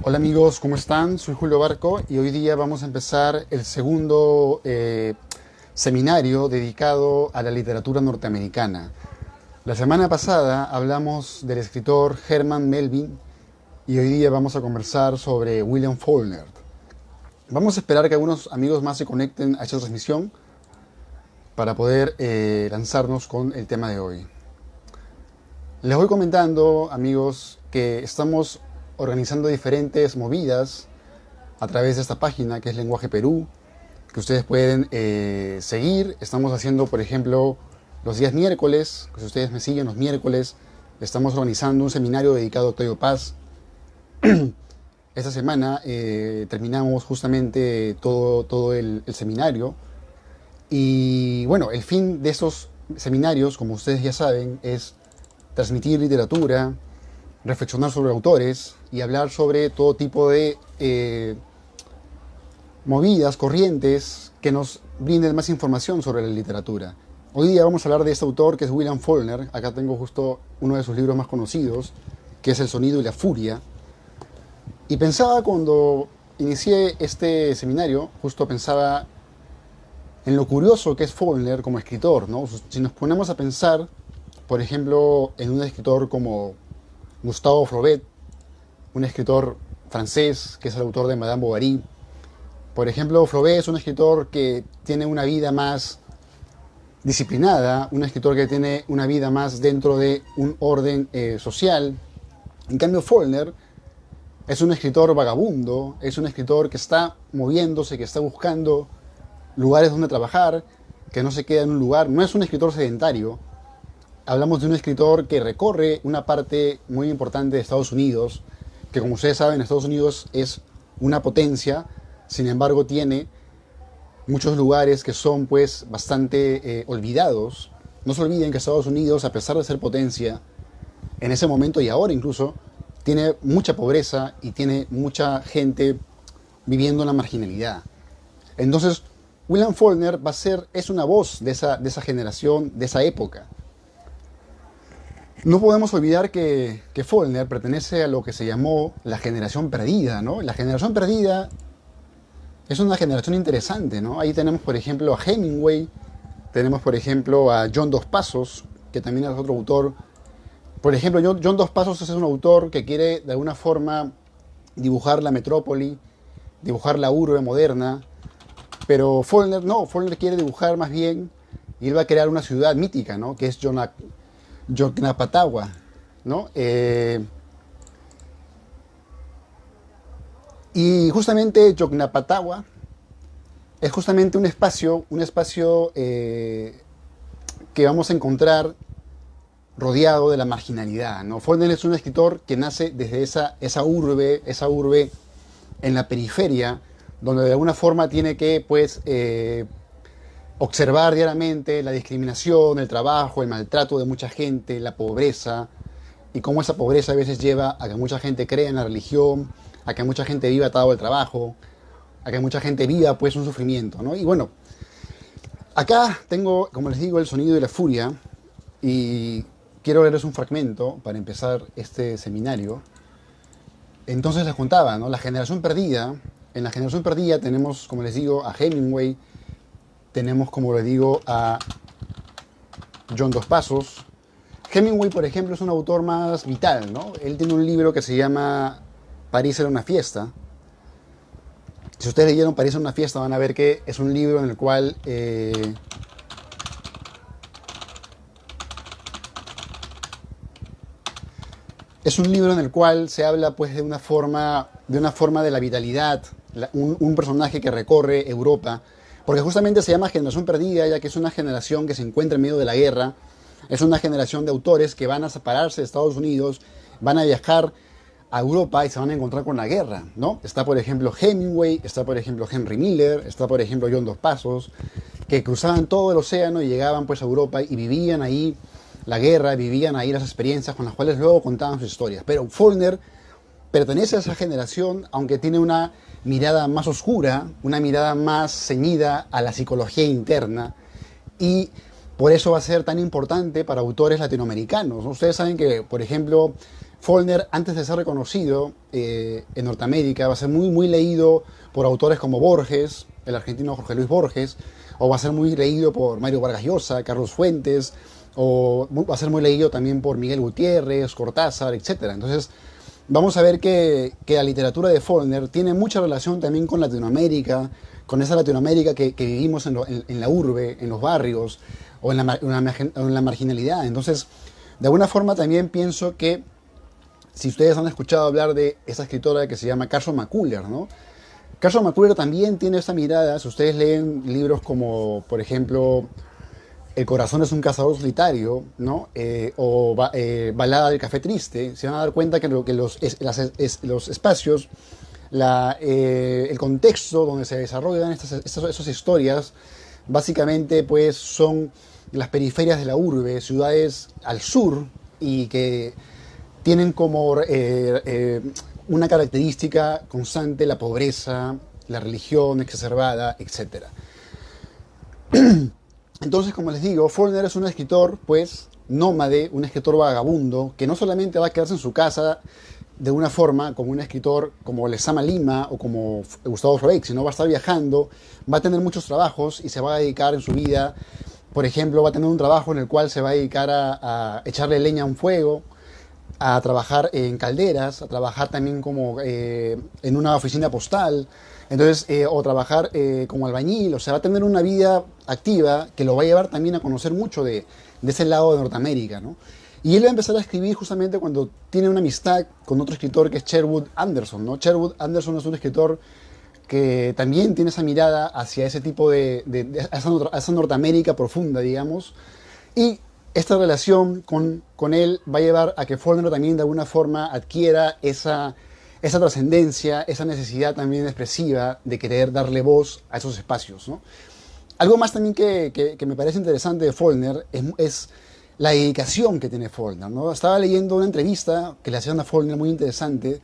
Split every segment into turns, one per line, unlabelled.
Hola amigos, ¿cómo están? Soy Julio Barco y hoy día vamos a empezar el segundo seminario dedicado a la literatura norteamericana. La semana pasada hablamos del escritor Herman Melville y hoy día vamos a conversar sobre William Faulkner. Vamos a esperar que algunos amigos más se conecten a esta transmisión para poder lanzarnos con el tema de hoy. Les voy comentando, amigos, que estamos organizando diferentes movidas a través de esta página que es Lenguaje Perú, que ustedes pueden seguir. Estamos haciendo, por ejemplo, los días miércoles, que si ustedes me siguen los miércoles, estamos organizando un seminario dedicado a Octavio Paz. Esta semana terminamos justamente todo el seminario. Y bueno, el fin de esos seminarios, como ustedes ya saben, es transmitir literatura, reflexionar sobre autores y hablar sobre todo tipo de movidas, corrientes que nos brinden más información sobre la literatura. Hoy día vamos a hablar de este autor que es William Faulkner. Acá tengo justo uno de sus libros más conocidos, que es El sonido y la furia. Y pensaba cuando inicié este seminario, justo pensaba en lo curioso que es Faulkner como escritor, ¿no? Si nos ponemos a pensar, por ejemplo, en un escritor como Gustave Flaubert, un escritor francés que es el autor de Madame Bovary. Por ejemplo, Flaubert es un escritor que tiene una vida más disciplinada, un escritor que tiene una vida más dentro de un orden social. En cambio, Faulkner es un escritor vagabundo, es un escritor que está moviéndose, que está buscando lugares donde trabajar, que no se queda en un lugar, no es un escritor sedentario. Hablamos de un escritor que recorre una parte muy importante de Estados Unidos, que como ustedes saben, Estados Unidos es una potencia, sin embargo tiene muchos lugares que son pues bastante olvidados. No se olviden que Estados Unidos, a pesar de ser potencia, en ese momento y ahora incluso, tiene mucha pobreza y tiene mucha gente viviendo en la marginalidad. Entonces, William Faulkner es una voz de esa generación, de esa época. No podemos olvidar que Faulkner pertenece a lo que se llamó la generación perdida, ¿no? La generación perdida es una generación interesante, ¿no? Ahí tenemos, por ejemplo, a Hemingway, tenemos, por ejemplo, a John Dos Passos, que también es otro autor. Por ejemplo, John Dos Passos es un autor que quiere, de alguna forma, dibujar la metrópoli, dibujar la urbe moderna, pero Faulkner no, Faulkner quiere dibujar más bien, y él va a crear una ciudad mítica, ¿no? Que es Yoknapatawpha, ¿no? Y justamente Yoknapatawpha es justamente un espacio que vamos a encontrar rodeado de la marginalidad, ¿no? Faulkner es un escritor que nace desde esa urbe en la periferia, donde de alguna forma tiene que, pues, observar diariamente la discriminación, el trabajo, el maltrato de mucha gente, la pobreza, y cómo esa pobreza a veces lleva a que mucha gente crea en la religión, a que mucha gente viva atado al trabajo, a que mucha gente viva pues un sufrimiento, ¿no? Y bueno, acá tengo, como les digo, El sonido y la furia, y quiero leerles un fragmento para empezar este seminario. Entonces les contaba, ¿no? La generación perdida. En la generación perdida tenemos, como les digo, a Hemingway, tenemos, como les digo, a John Dos Passos. Hemingway, por ejemplo, es un autor más vital, ¿no? Él tiene un libro que se llama París era una fiesta. Si ustedes leyeron París era una fiesta, van a ver que es un libro en el cual es un libro en el cual se habla pues de una forma de la vitalidad, un personaje que recorre Europa, porque justamente se llama Generación Perdida, ya que es una generación que se encuentra en medio de la guerra, es una generación de autores que van a separarse de Estados Unidos, van a viajar a Europa y se van a encontrar con la guerra, ¿no? Está, por ejemplo, Hemingway, está, por ejemplo, Henry Miller, está, por ejemplo, John Dos Passos, que cruzaban todo el océano y llegaban pues a Europa y vivían ahí la guerra, vivían ahí las experiencias con las cuales luego contaban sus historias. Pero Faulkner pertenece a esa generación, aunque tiene una mirada más oscura, una mirada más ceñida a la psicología interna, y por eso va a ser tan importante para autores latinoamericanos, ¿no? Ustedes saben que, por ejemplo, Faulkner, antes de ser reconocido en Norteamérica, va a ser muy leído por autores como Borges, el argentino Jorge Luis Borges, o va a ser muy leído por Mario Vargas Llosa, Carlos Fuentes, o va a ser muy leído también por Miguel Gutiérrez, Cortázar, etc. Entonces, vamos a ver que la literatura de Faulkner tiene mucha relación también con Latinoamérica, con esa Latinoamérica que vivimos en la urbe, en los barrios, o en la marginalidad. Entonces, de alguna forma también pienso que, si ustedes han escuchado hablar de esa escritora que se llama Carson McCullers, ¿no? Carson McCullers también tiene esa mirada. Si ustedes leen libros como, por ejemplo, El corazón es un cazador solitario, ¿no? Balada del café triste, se van a dar cuenta que los espacios, el contexto donde se desarrollan esas historias, básicamente pues son las periferias de la urbe, ciudades al sur, y que tienen como una característica constante la pobreza, la religión exacerbada, etc. Entonces, como les digo, Faulkner es un escritor, pues, nómade, un escritor vagabundo, que no solamente va a quedarse en su casa de una forma como un escritor como Lezama Lima o como Gustavo Froeck, sino va a estar viajando, va a tener muchos trabajos y se va a dedicar en su vida, por ejemplo, va a tener un trabajo en el cual se va a dedicar a echarle leña a un fuego, a trabajar en calderas, a trabajar también como en una oficina postal, entonces, o trabajar como albañil. O sea, va a tener una vida activa que lo va a llevar también a conocer mucho de ese lado de Norteamérica, ¿no? Y él va a empezar a escribir justamente cuando tiene una amistad con otro escritor que es Sherwood Anderson, ¿no? Sherwood Anderson es un escritor que también tiene esa mirada hacia ese tipo a esa Norteamérica profunda, digamos, y esta relación con él va a llevar a que Faulkner también de alguna forma adquiera esa trascendencia, esa necesidad también expresiva de querer darle voz a esos espacios, ¿no? Algo más también que me parece interesante de Faulkner es la dedicación que tiene Faulkner, ¿no? Estaba leyendo una entrevista que le hacían a Faulkner muy interesante,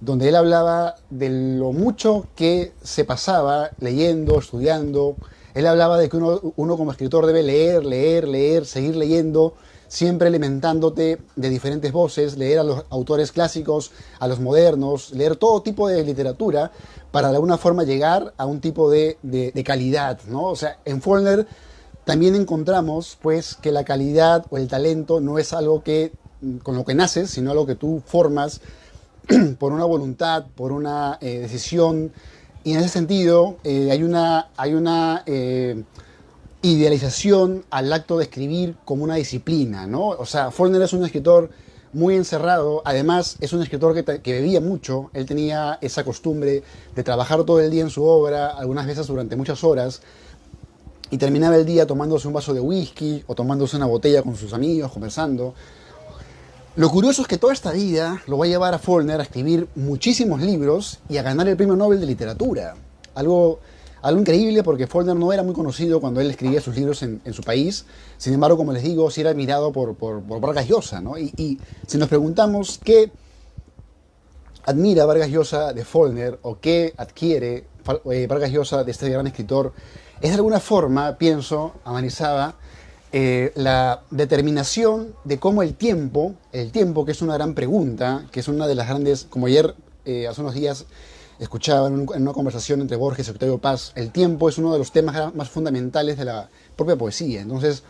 donde él hablaba de lo mucho que se pasaba leyendo, estudiando. Él hablaba de que uno como escritor debe leer, seguir leyendo, siempre alimentándote de diferentes voces, leer a los autores clásicos, a los modernos, leer todo tipo de literatura para de alguna forma llegar a un tipo de calidad, ¿no? O sea, en Faulkner también encontramos pues que la calidad o el talento no es algo con lo que naces, sino algo que tú formas por una voluntad, por una decisión. Y en ese sentido hay una idealización al acto de escribir como una disciplina, ¿no? O sea, Faulkner es un escritor muy encerrado. Además es un escritor que bebía mucho. Él tenía esa costumbre de trabajar todo el día en su obra, algunas veces durante muchas horas, y terminaba el día tomándose un vaso de whisky o tomándose una botella con sus amigos, conversando. Lo curioso es que toda esta vida lo va a llevar a Faulkner a escribir muchísimos libros y a ganar el Premio Nobel de Literatura. Algo increíble, porque Faulkner no era muy conocido cuando él escribía sus libros en su país. Sin embargo, como les digo, sí era admirado por Vargas Llosa, ¿no? Y si nos preguntamos qué admira Vargas Llosa de Faulkner o qué adquiere Vargas Llosa de este gran escritor, es de alguna forma, pienso, analizaba la determinación de cómo el tiempo, que es una gran pregunta, que es una de las grandes, como ayer, hace unos días, escuchaba en una conversación entre Borges y Octavio Paz, el tiempo es uno de los temas más fundamentales de la propia poesía. Entonces,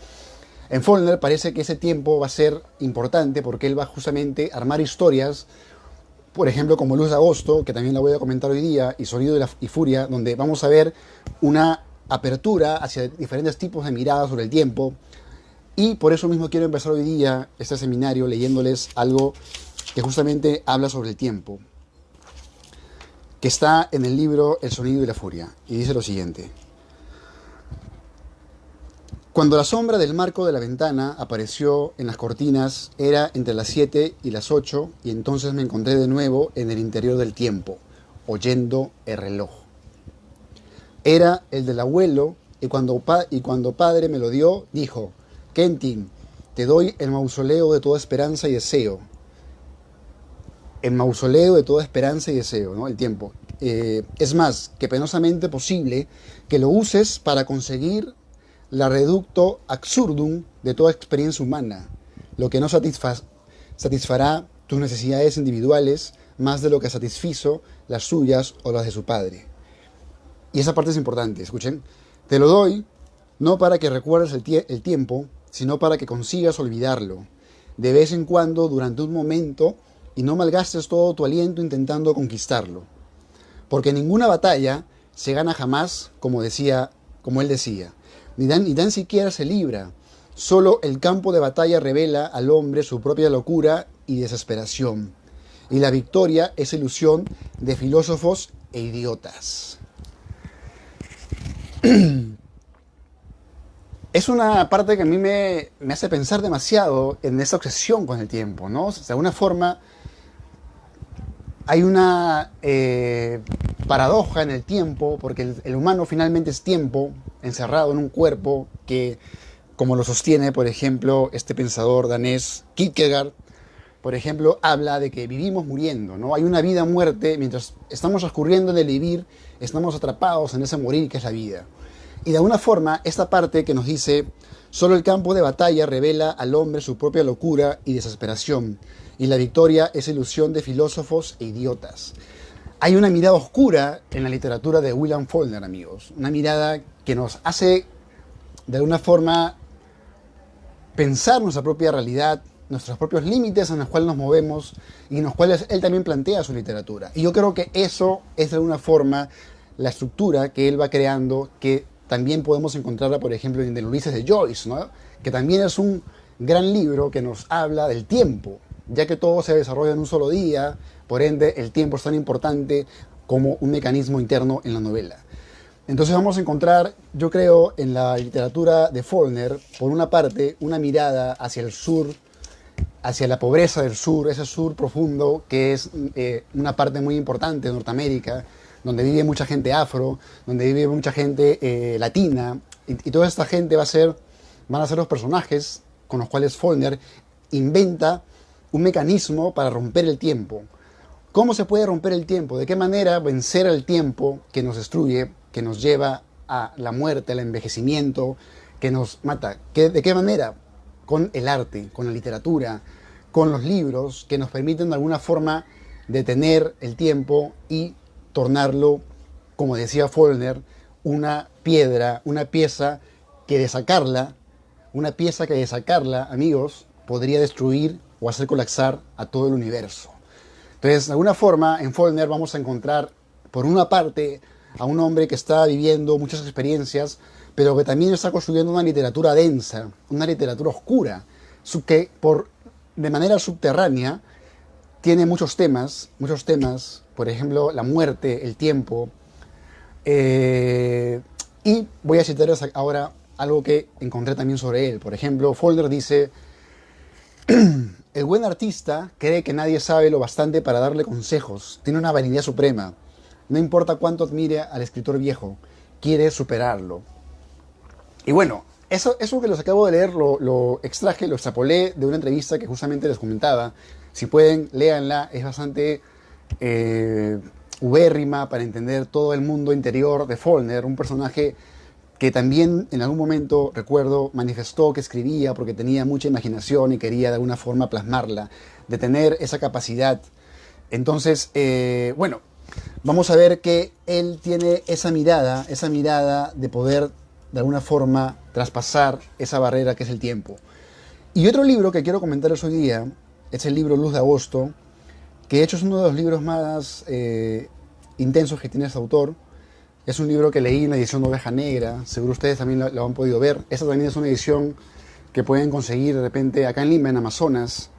en Faulkner parece que ese tiempo va a ser importante porque él va justamente a armar historias, por ejemplo, como Luz de Agosto, que también la voy a comentar hoy día, y Sonido y Furia, donde vamos a ver una apertura hacia diferentes tipos de miradas sobre el tiempo. Y por eso mismo quiero empezar hoy día este seminario leyéndoles algo que justamente habla sobre el tiempo, que está en el libro El Sonido y la Furia, y dice lo siguiente: cuando la sombra del marco de la ventana apareció en las cortinas, era entre las 7 y las 8, y entonces me encontré de nuevo en el interior del tiempo, oyendo el reloj. Era el del abuelo, y cuando padre me lo dio, dijo: Quentin, te doy el mausoleo de toda esperanza y deseo. El mausoleo de toda esperanza y deseo, ¿no? El tiempo. Es más que penosamente posible que lo uses para conseguir la reducto absurdum de toda experiencia humana, lo que no satisfará tus necesidades individuales más de lo que satisfizo las suyas o las de su padre. Y esa parte es importante, escuchen. Te lo doy no para que recuerdes el tiempo, sino para que consigas olvidarlo, de vez en cuando, durante un momento, y no malgastes todo tu aliento intentando conquistarlo. Porque ninguna batalla se gana jamás, como él decía, ni tan siquiera se libra. Solo el campo de batalla revela al hombre su propia locura y desesperación. Y la victoria es ilusión de filósofos e idiotas. Es una parte que a mí me hace pensar demasiado en esa obsesión con el tiempo, ¿no? O sea, de alguna forma hay una paradoja en el tiempo, porque el humano finalmente es tiempo, encerrado en un cuerpo que, como lo sostiene, por ejemplo, este pensador danés Kierkegaard, por ejemplo, habla de que vivimos muriendo, ¿no? Hay una vida-muerte, mientras estamos transcurriendo en el vivir, estamos atrapados en ese morir que es la vida. Y de alguna forma, esta parte que nos dice, solo el campo de batalla revela al hombre su propia locura y desesperación, y la victoria es ilusión de filósofos e idiotas. Hay una mirada oscura en la literatura de William Faulkner, amigos. Una mirada que nos hace, de alguna forma, pensar nuestra propia realidad, nuestros propios límites en los cuales nos movemos y en los cuales él también plantea su literatura. Y yo creo que eso es, de alguna forma, la estructura que él va creando, que también podemos encontrarla, por ejemplo, en el Ulises de Joyce, ¿no? Que también es un gran libro que nos habla del tiempo, ya que todo se desarrolla en un solo día, por ende el tiempo es tan importante como un mecanismo interno en la novela. Entonces vamos a encontrar, yo creo, en la literatura de Faulkner, por una parte, una mirada hacia el sur, hacia la pobreza del sur, ese sur profundo que es una parte muy importante de Norteamérica, donde vive mucha gente afro, donde vive mucha gente latina, y toda esta gente van a ser los personajes con los cuales Faulkner inventa un mecanismo para romper el tiempo. ¿Cómo se puede romper el tiempo? ¿De qué manera vencer el tiempo que nos destruye, que nos lleva a la muerte, al envejecimiento, que nos mata? ¿De qué manera? Con el arte, con la literatura, con los libros, que nos permiten de alguna forma detener el tiempo y tornarlo, como decía Faulkner, una piedra, una pieza que de sacarla, amigos, podría destruir o hacer colapsar a todo el universo. Entonces, de alguna forma, en Faulkner vamos a encontrar, por una parte, a un hombre que está viviendo muchas experiencias, pero que también está construyendo una literatura densa, una literatura oscura, que de manera subterránea tiene muchos temas, por ejemplo, la muerte, el tiempo. Y voy a citarles ahora algo que encontré también sobre él. Por ejemplo, Faulkner dice: el buen artista cree que nadie sabe lo bastante para darle consejos. Tiene una vanidad suprema. No importa cuánto admire al escritor viejo, quiere superarlo. Y bueno, eso que les acabo de leer lo extraje, lo extrapolé de una entrevista que justamente les comentaba. Si pueden, léanla, es bastante ubérrima para entender todo el mundo interior de Faulkner, un personaje que también en algún momento, recuerdo, manifestó que escribía porque tenía mucha imaginación y quería de alguna forma plasmarla, de tener esa capacidad. Entonces, bueno, vamos a ver que él tiene esa mirada de poder de alguna forma traspasar esa barrera que es el tiempo. Y otro libro que quiero comentarles hoy día es el libro Luz de Agosto, que de hecho es uno de los libros más intensos que tiene este autor. Es un libro que leí en la edición de Oveja Negra, seguro ustedes también lo han podido ver. Esta también es una edición que pueden conseguir de repente acá en Lima, en Amazonas.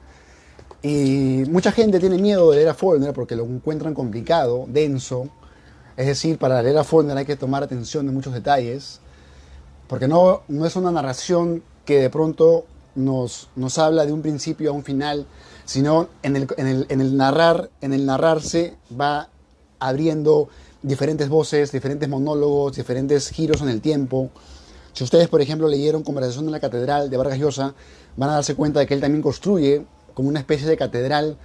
Y mucha gente tiene miedo de leer a Faulkner porque lo encuentran complicado, denso. Es decir, para leer a Faulkner hay que tomar atención de muchos detalles, porque no es una narración que de pronto nos habla de un principio a un final, sino en el narrarse va abriendo diferentes voces, diferentes monólogos, diferentes giros en el tiempo. Si ustedes, por ejemplo, leyeron Conversación en la Catedral de Vargas Llosa, van a darse cuenta de que él también construye como una especie de catedral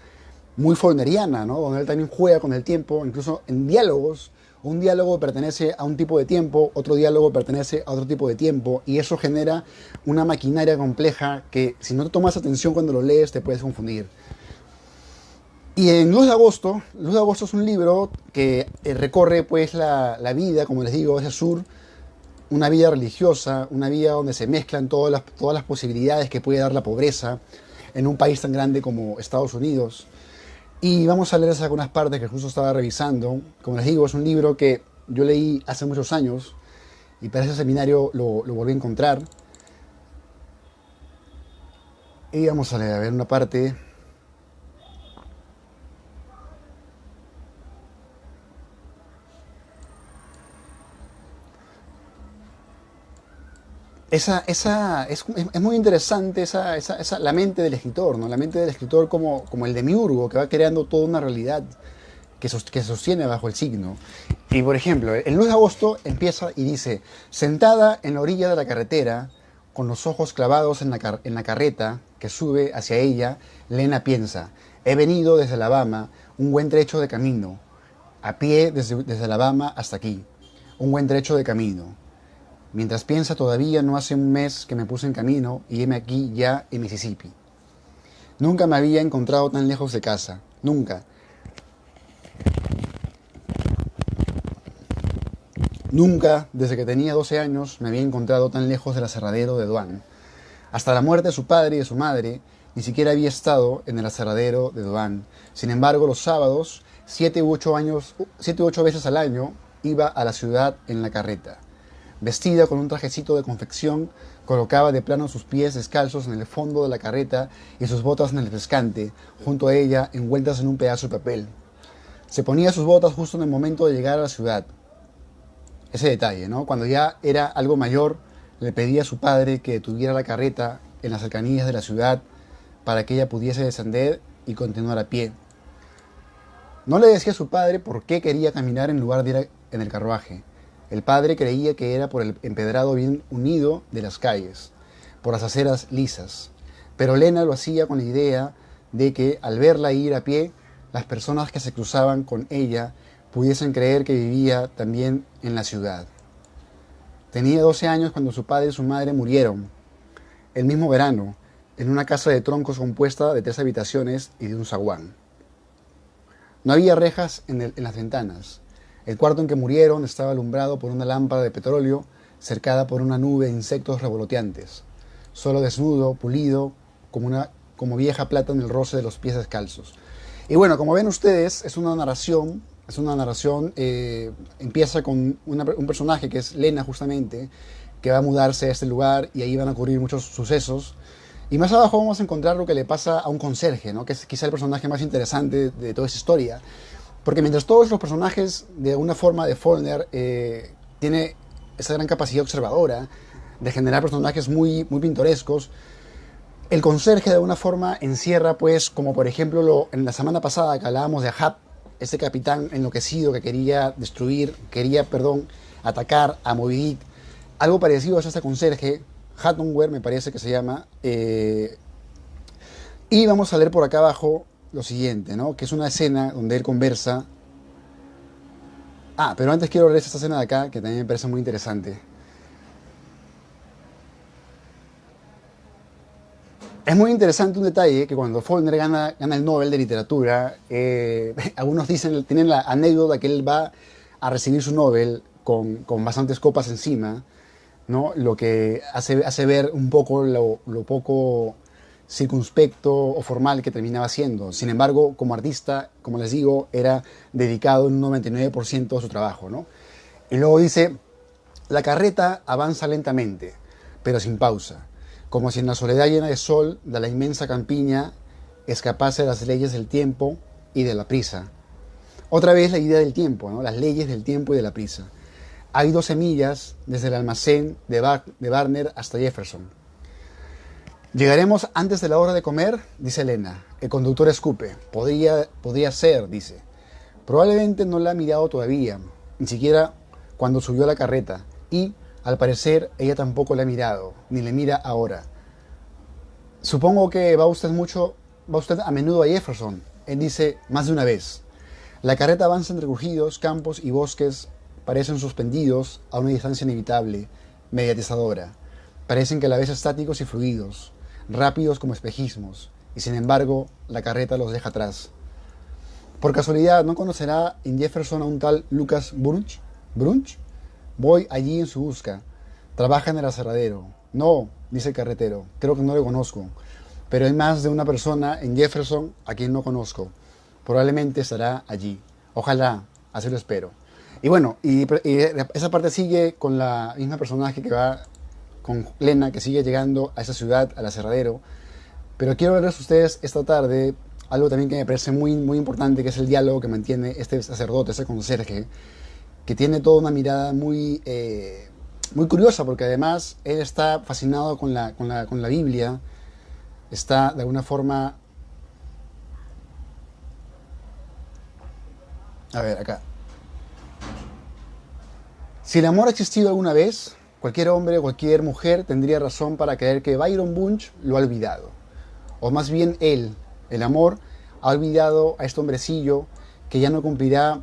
muy faulkneriana, ¿no? Donde él también juega con el tiempo, incluso en diálogos. Un diálogo pertenece a un tipo de tiempo, otro diálogo pertenece a otro tipo de tiempo, y eso genera una maquinaria compleja que, si no te tomas atención cuando lo lees, te puedes confundir. Y en Luz de Agosto es un libro que recorre pues la vida, como les digo, hacia el sur, una vida religiosa, una vida donde se mezclan todas las posibilidades que puede dar la pobreza en un país tan grande como Estados Unidos. Y vamos a leer algunas partes que justo estaba revisando. Como les digo, es un libro que yo leí hace muchos años y para ese seminario lo volví a encontrar. Y vamos a leer, a ver una parte. Es muy interesante la mente del escritor, ¿no? La mente del escritor como el demiurgo que va creando toda una realidad que se sostiene bajo el signo. Y por ejemplo, el Luz de Agosto empieza y dice: sentada en la orilla de la carretera, con los ojos clavados en la carreta que sube hacia ella, Lena piensa: he venido desde Alabama un buen trecho de camino, a pie desde Alabama hasta aquí, un buen trecho de camino. Mientras piensa, todavía no hace un mes que me puse en camino y heme aquí ya en Mississippi. Nunca me había encontrado tan lejos de casa, nunca. Nunca, desde que tenía 12 años, me había encontrado tan lejos del aserradero de Doane. Hasta la muerte de su padre y de su madre, ni siquiera había estado en el aserradero de Doane. Sin embargo, los sábados, 7 u 8 veces al año, iba a la ciudad en la carreta. Vestida con un trajecito de confección, colocaba de plano sus pies descalzos en el fondo de la carreta y sus botas en el refrescante, junto a ella, envueltas en un pedazo de papel. Se ponía sus botas justo en el momento de llegar a la ciudad. Ese detalle, ¿no? Cuando ya era algo mayor, le pedía a su padre que detuviera la carreta en las cercanías de la ciudad para que ella pudiese descender y continuar a pie. No le decía a su padre por qué quería caminar en lugar de ir en el carruaje. El padre creía que era por el empedrado bien unido de las calles, por las aceras lisas. Pero Lena lo hacía con la idea de que al verla ir a pie, las personas que se cruzaban con ella pudiesen creer que vivía también en la ciudad. Tenía 12 años cuando su padre y su madre murieron, el mismo verano, en una casa de troncos compuesta de 3 habitaciones y de un zaguán. No había rejas en las ventanas. El cuarto en que murieron estaba alumbrado por una lámpara de petróleo cercada por una nube de insectos revoloteantes, solo desnudo, pulido, como vieja plata en el roce de los pies descalzos. Y bueno, como ven ustedes, es una narración, empieza con un personaje que es Lena justamente, que va a mudarse a este lugar y ahí van a ocurrir muchos sucesos. Y más abajo vamos a encontrar lo que le pasa a un conserje, ¿no? Que es quizá el personaje más interesante de toda esta historia. Porque mientras todos los personajes, de alguna forma, de Faulkner, tiene esa gran capacidad observadora de generar personajes muy, muy pintorescos, el conserje de alguna forma encierra, pues, como por ejemplo en la semana pasada que hablábamos de Ahab, ese capitán enloquecido que quería atacar a Moby Dick. Algo parecido a este conserje, Hattonware me parece que se llama, y vamos a leer por acá abajo lo siguiente, ¿no? Que es una escena donde él conversa. Pero antes quiero leer esta escena de acá, que también me parece muy interesante. Es muy interesante un detalle que cuando Faulkner gana el Nobel de Literatura, algunos tienen la anécdota que él va a recibir su Nobel con bastantes copas encima, ¿no? Lo que hace ver un poco lo poco circunspecto o formal que terminaba siendo. Sin embargo, como artista, como les digo, era dedicado un 99% a su trabajo, ¿no? Y luego dice: la carreta avanza lentamente, pero sin pausa, como si en la soledad llena de sol de la inmensa campiña escapase de las leyes del tiempo y de la prisa. Otra vez la idea del tiempo, ¿no? Las leyes del tiempo y de la prisa. Hay 12 millas desde el almacén de Barner hasta Jefferson. Llegaremos antes de la hora de comer, dice Lena. El conductor escupe. Podría ser, dice. Probablemente no la ha mirado todavía, ni siquiera cuando subió a la carreta. Y, al parecer, ella tampoco la ha mirado, ni le mira ahora. Supongo que va usted a menudo a Jefferson. Él dice: más de una vez. La carreta avanza entre crujidos, campos y bosques. Parecen suspendidos a una distancia inevitable, mediatizadora. Parecen que a la vez estáticos y fluidos, rápidos como espejismos, y sin embargo la carreta los deja atrás. Por casualidad, ¿no conocerá en Jefferson a un tal Lucas Brunch? ¿Brunch? Voy allí en su busca. Trabaja en el aserradero. No, dice el carretero. Creo que no lo conozco. Pero hay más de una persona en Jefferson a quien no conozco. Probablemente estará allí. Ojalá, así lo espero. Y bueno, y esa parte sigue con la misma personaje que va con Lena, que sigue llegando a esa ciudad, al aserradero. Pero quiero verles a ustedes esta tarde algo también que me parece muy, muy importante, que es el diálogo que mantiene este sacerdote, ese conserje, que tiene toda una mirada muy, muy curiosa, porque además él está fascinado con la Biblia, está de alguna forma... A ver, acá. Si el amor ha existido alguna vez, cualquier hombre o cualquier mujer tendría razón para creer que Byron Bunch lo ha olvidado. O más bien él, el amor, ha olvidado a este hombrecillo que ya no cumplirá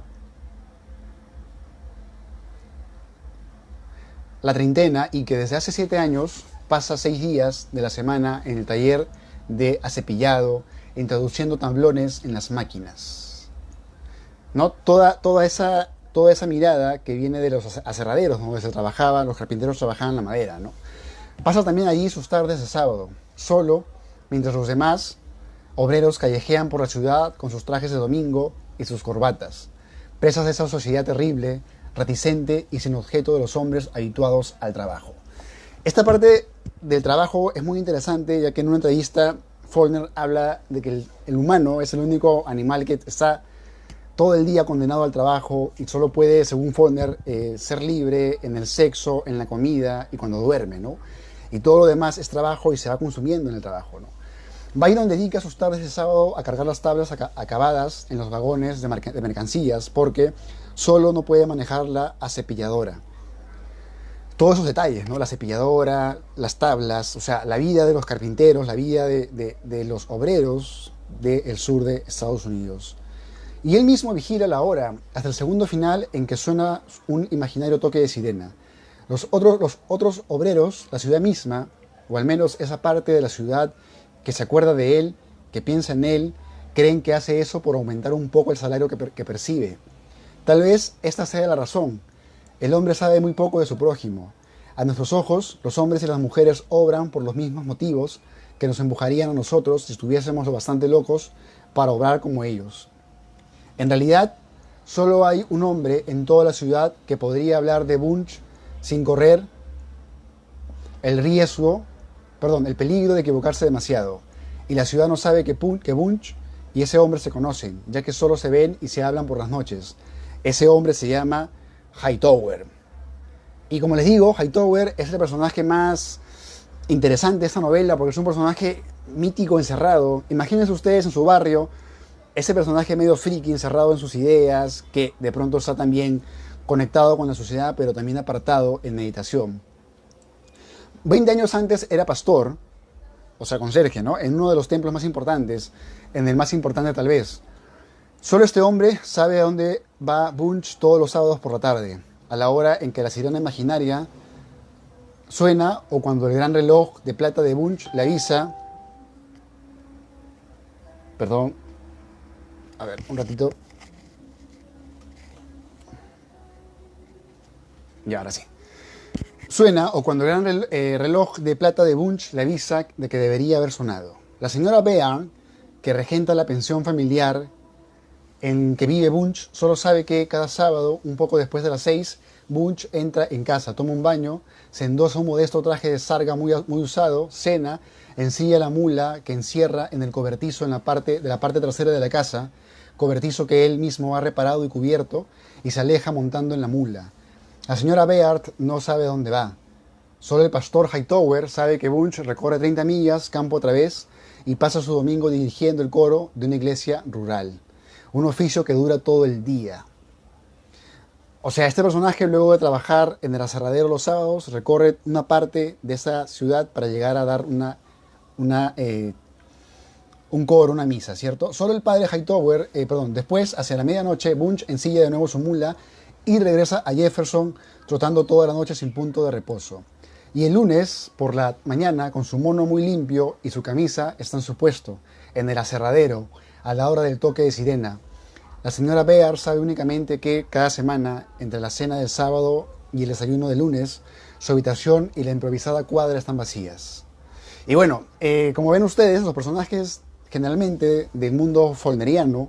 la treintena y que desde hace 7 años pasa 6 días de la semana en el taller de acepillado, introduciendo tablones en las máquinas. ¿No? Toda esa mirada que viene de los aserraderos, donde se trabajaba, los carpinteros trabajaban la madera, ¿no? Pasa también allí sus tardes de sábado, solo, mientras los demás obreros callejean por la ciudad con sus trajes de domingo y sus corbatas, presas de esa sociedad terrible, reticente y sin objeto de los hombres habituados al trabajo. Esta parte del trabajo es muy interesante, ya que en una entrevista Faulkner habla de que el humano es el único animal que está todo el día condenado al trabajo y solo puede, según Faulkner, ser libre en el sexo, en la comida y cuando duerme, ¿no? Y todo lo demás es trabajo y se va consumiendo en el trabajo, ¿no? Byron dedica sus tardes de sábado a cargar las tablas acabadas en los vagones de mercancías porque solo no puede manejar la acepilladora. Todos esos detalles, ¿no? La cepilladora, las tablas, o sea, la vida de los carpinteros, la vida de los obreros del sur de Estados Unidos. Y él mismo vigila la hora hasta el segundo final en que suena un imaginario toque de sirena. Los otros obreros, la ciudad misma, o al menos esa parte de la ciudad que se acuerda de él, que piensa en él, creen que hace eso por aumentar un poco el salario que percibe. Tal vez esta sea la razón. El hombre sabe muy poco de su prójimo. A nuestros ojos, los hombres y las mujeres obran por los mismos motivos que nos empujarían a nosotros si estuviésemos lo bastante locos para obrar como ellos. En realidad, solo hay un hombre en toda la ciudad que podría hablar de Bunch sin correr el peligro de equivocarse demasiado. Y la ciudad no sabe que Bunch y ese hombre se conocen, ya que solo se ven y se hablan por las noches. Ese hombre se llama Hightower. Y como les digo, Hightower es el personaje más interesante de esta novela porque es un personaje mítico encerrado. Imagínense ustedes en su barrio ese personaje medio friki encerrado en sus ideas, que de pronto está también conectado con la sociedad, pero también apartado en meditación. 20 años antes era pastor, o sea, conserje, ¿no? En uno de los templos más importantes, en el más importante tal vez. Solo este hombre sabe a dónde va Bunch todos los sábados por la tarde, a la hora en que la sirena imaginaria suena o cuando el gran reloj de plata de Bunch le avisa. Perdón. A ver, un ratito. Y ahora sí. Suena o cuando el gran reloj de plata de Bunch le avisa de que debería haber sonado. La señora Bear, que regenta la pensión familiar en que vive Bunch, solo sabe que cada sábado, un poco después de las 6, Bunch entra en casa, toma un baño, se endosa un modesto traje de sarga muy usado, cena, ensilla la mula que encierra en el cobertizo de la parte trasera de la casa, cobertizo que él mismo ha reparado y cubierto, y se aleja montando en la mula. La señora Beard no sabe dónde va. Solo el pastor Hightower sabe que Bunch recorre 30 millas, campo a través, y pasa su domingo dirigiendo el coro de una iglesia rural. Un oficio que dura todo el día. O sea, este personaje, luego de trabajar en el aserradero los sábados, recorre una parte de esa ciudad para llegar a dar un coro, una misa, ¿cierto? Solo el padre Hightower, después, hacia la medianoche, Bunch ensilla de nuevo su mula y regresa a Jefferson trotando toda la noche sin punto de reposo. Y el lunes, por la mañana, con su mono muy limpio y su camisa, está en su puesto, en el aserradero, a la hora del toque de sirena. La señora Bear sabe únicamente que cada semana, entre la cena del sábado y el desayuno del lunes, su habitación y la improvisada cuadra están vacías. Y bueno, como ven ustedes, los personajes generalmente del mundo follneriano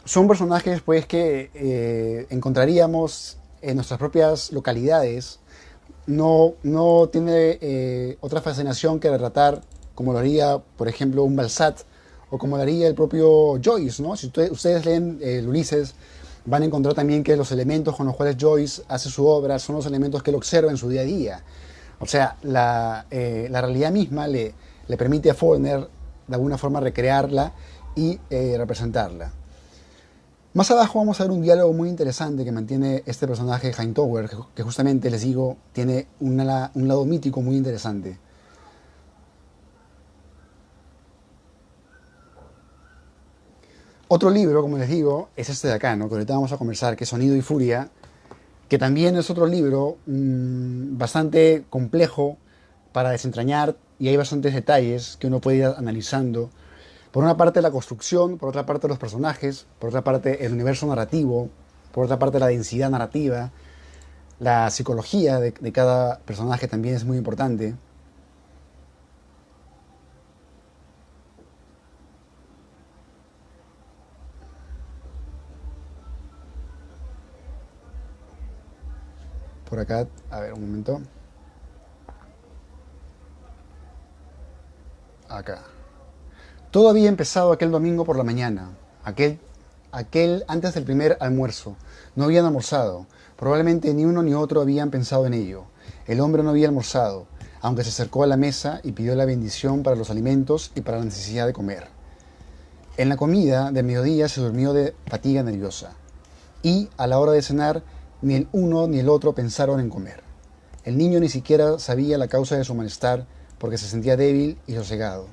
son personajes pues que encontraríamos en nuestras propias localidades. No tiene otra fascinación que retratar como lo haría, por ejemplo, un Balzac o como lo haría el propio Joyce, ¿no? Si ustedes leen el Ulises, van a encontrar también que los elementos con los cuales Joyce hace su obra son los elementos que él observa en su día a día. O sea, la realidad misma le permite a Faulkner de alguna forma recrearla y representarla. Más abajo vamos a ver un diálogo muy interesante que mantiene este personaje Hightower, que justamente, les digo, tiene un lado mítico muy interesante. Otro libro, como les digo, es este de acá, ¿no? Que ahorita vamos a conversar, que es Sonido y Furia, que también es otro libro bastante complejo para desentrañar y hay bastantes detalles que uno puede ir analizando. Por una parte la construcción, por otra parte los personajes, por otra parte el universo narrativo, por otra parte la densidad narrativa, la psicología de cada personaje también es muy importante. Por acá, a ver, un momento. Acá. Todo había empezado aquel domingo por la mañana, aquel antes del primer almuerzo. No habían almorzado. Probablemente ni uno ni otro habían pensado en ello. El hombre no había almorzado, aunque se acercó a la mesa y pidió la bendición para los alimentos y para la necesidad de comer. En la comida del mediodía se durmió de fatiga nerviosa. Y a la hora de cenar, ni el uno ni el otro pensaron en comer. El niño ni siquiera sabía la causa de su malestar porque se sentía débil y sosegado.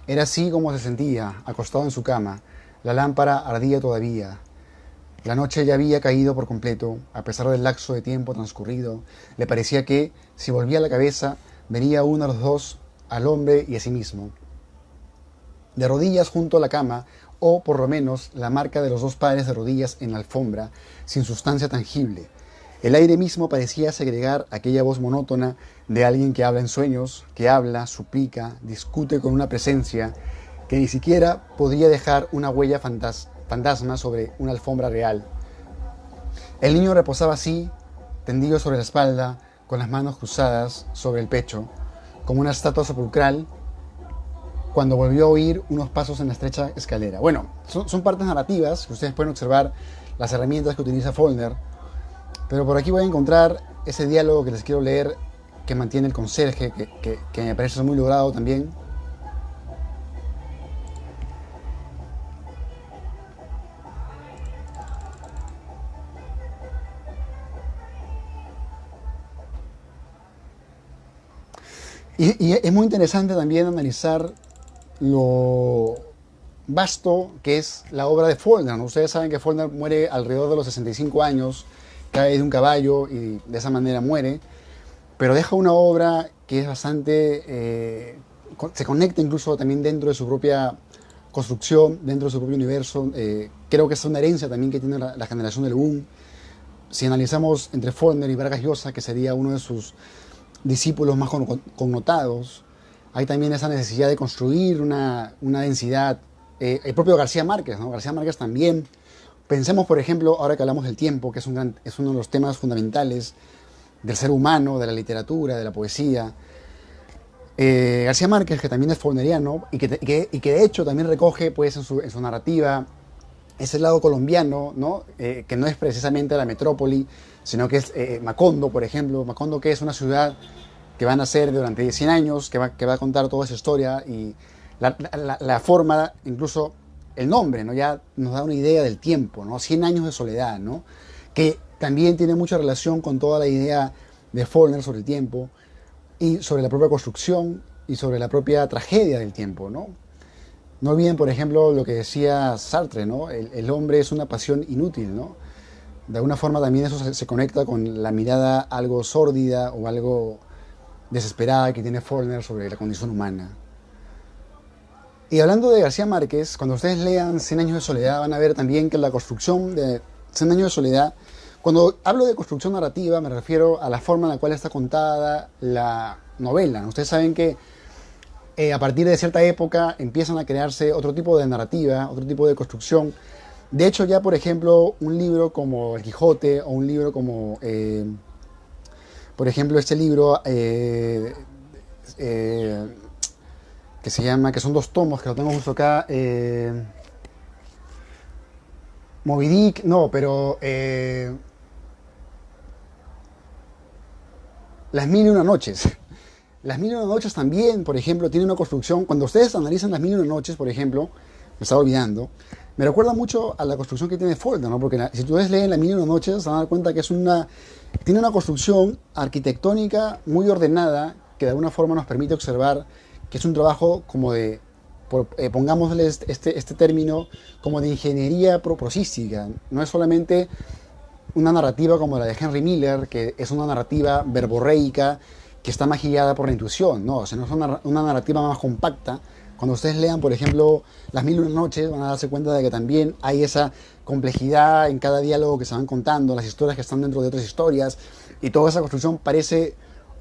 Era así como se sentía, acostado en su cama. La lámpara ardía todavía. La noche ya había caído por completo. A pesar del lapso de tiempo transcurrido, le parecía que, si volvía la cabeza, vería uno a los dos, al hombre y a sí mismo. De rodillas junto a la cama, o por lo menos la marca de los dos pares de rodillas en la alfombra, sin sustancia tangible. El aire mismo parecía segregar aquella voz monótona de alguien que habla en sueños, que habla, suplica, discute con una presencia que ni siquiera podía dejar una huella fantasma sobre una alfombra real. El niño reposaba así, tendido sobre la espalda, con las manos cruzadas sobre el pecho, como una estatua sepulcral, cuando volvió a oír unos pasos en la estrecha escalera. Bueno, son partes narrativas que ustedes pueden observar las herramientas que utiliza Faulkner, pero por aquí voy a encontrar ese diálogo que les quiero leer que mantiene el conserje, que me parece muy logrado también. Y es muy interesante también analizar lo vasto que es la obra de Faulkner, ¿no? Ustedes saben que Faulkner muere alrededor de los 65 años, cae de un caballo y de esa manera muere, pero deja una obra que es bastante... se conecta incluso también dentro de su propia construcción, dentro de su propio universo. Creo que es una herencia también que tiene la generación del boom. Si analizamos entre Faulkner y Vargas Llosa, que sería uno de sus discípulos más connotados, hay también esa necesidad de construir una densidad. El propio García Márquez, ¿no? García Márquez también. Pensemos, por ejemplo, ahora que hablamos del tiempo, que es uno de los temas fundamentales del ser humano, de la literatura, de la poesía. García Márquez, que también es faulkneriano y que de hecho también recoge pues, en su narrativa ese lado colombiano, ¿no? Que no es precisamente la metrópoli, sino que es Macondo, por ejemplo. Macondo, que es una ciudad que va a nacer durante 100 años, que va a contar toda esa historia y la forma, incluso el nombre, ¿no? Ya nos da una idea del tiempo, ¿no? 100 años de soledad, ¿no? Que también tiene mucha relación con toda la idea de Faulkner sobre el tiempo y sobre la propia construcción y sobre la propia tragedia del tiempo, ¿no? No olviden, por ejemplo, lo que decía Sartre, ¿no? El hombre es una pasión inútil, ¿no? De alguna forma también eso se conecta con la mirada algo sórdida o algo desesperada que tiene Faulkner sobre la condición humana. Y hablando de García Márquez, cuando ustedes lean Cien años de soledad van a ver también que la construcción de Cien años de soledad, cuando hablo de construcción narrativa me refiero a la forma en la cual está contada la novela. Ustedes saben que a partir de cierta época empiezan a crearse otro tipo de narrativa, otro tipo de construcción. De hecho, ya por ejemplo, un libro como El Quijote o un libro como, por ejemplo, este libro eh, que se llama, que son dos tomos, que lo tengo justo acá, Moby Dick, no, pero Las Mil y Una Noches. Las Mil y Una Noches también, por ejemplo, tiene una construcción. Cuando ustedes analizan Las Mil y Una Noches, por ejemplo, me estaba olvidando, me recuerda mucho a la construcción que tiene Faulkner, ¿no? Porque si ustedes leen Las Mil y Una Noches, se van a dar cuenta que tiene una construcción arquitectónica muy ordenada, que de alguna forma nos permite observar que es un trabajo como de, pongámosle este término, como de ingeniería prosística. No es solamente una narrativa como la de Henry Miller, que es una narrativa verborreica que está maquillada por la intuición, no, o sea, no es una narrativa más compacta. Cuando ustedes lean, por ejemplo, Las Mil y Una Noches, van a darse cuenta de que también hay esa complejidad en cada diálogo que se van contando, las historias que están dentro de otras historias, y toda esa construcción parece